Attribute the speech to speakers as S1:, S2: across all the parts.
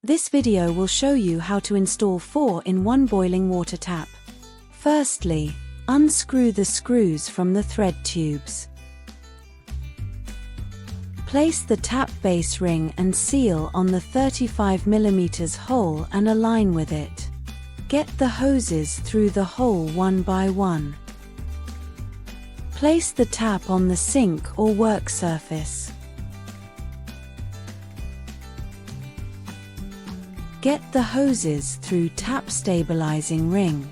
S1: This video will show you how to install 4-in-1 boiling water tap. Firstly, unscrew the screws from the thread tubes. Place the tap base ring and seal on the 35 mm hole and align with it. Get the hoses through the hole one by one. Place the tap on the sink or work surface. Get the hoses through tap stabilizing ring.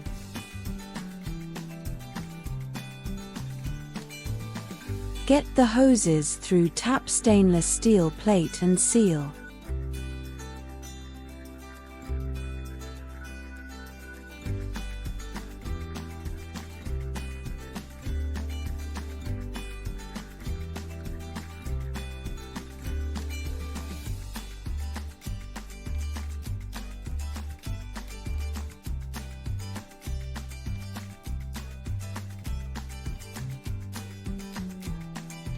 S1: Get the hoses through tap stainless steel plate and seal.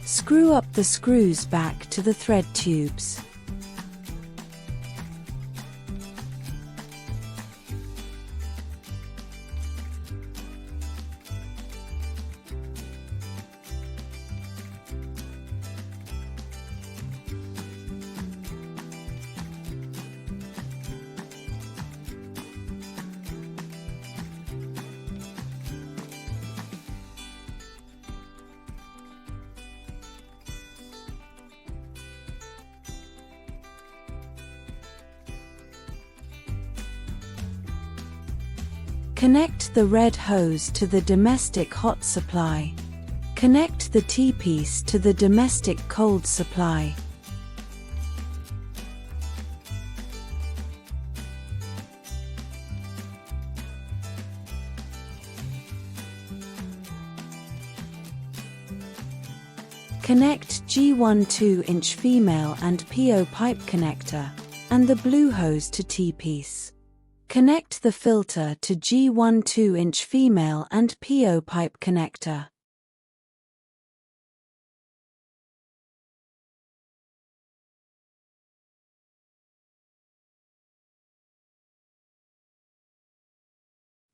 S1: Screw up the screws back to the thread tubes. Connect the red hose to the domestic hot supply. Connect the T-piece to the domestic cold supply. Connect G1 2-inch female and PO pipe connector, and the blue hose to T-piece. Connect the filter to G1 2-inch female and PO pipe connector.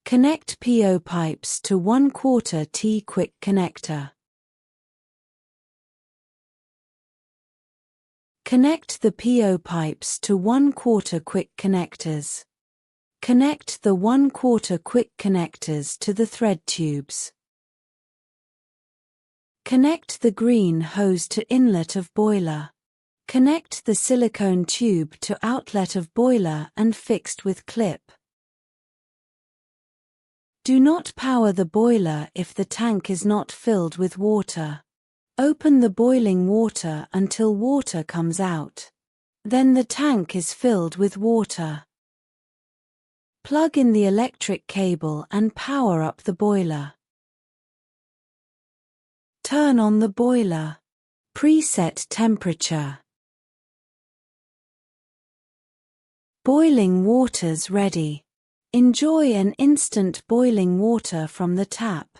S1: Connect PO pipes to 1/4 T quick connector. Connect the PO pipes to 1/4 quick connectors. Connect the 1/4 quick connectors to the thread tubes. Connect the green hose to inlet of boiler. Connect the silicone tube to outlet of boiler and fixed with clip. Do not power the boiler if the tank is not filled with water. Open the boiling water until water comes out. Then the tank is filled with water. Plug in the electric cable and power up the boiler. Turn on the boiler. Preset temperature. Boiling water's ready. Enjoy an instant boiling water from the tap.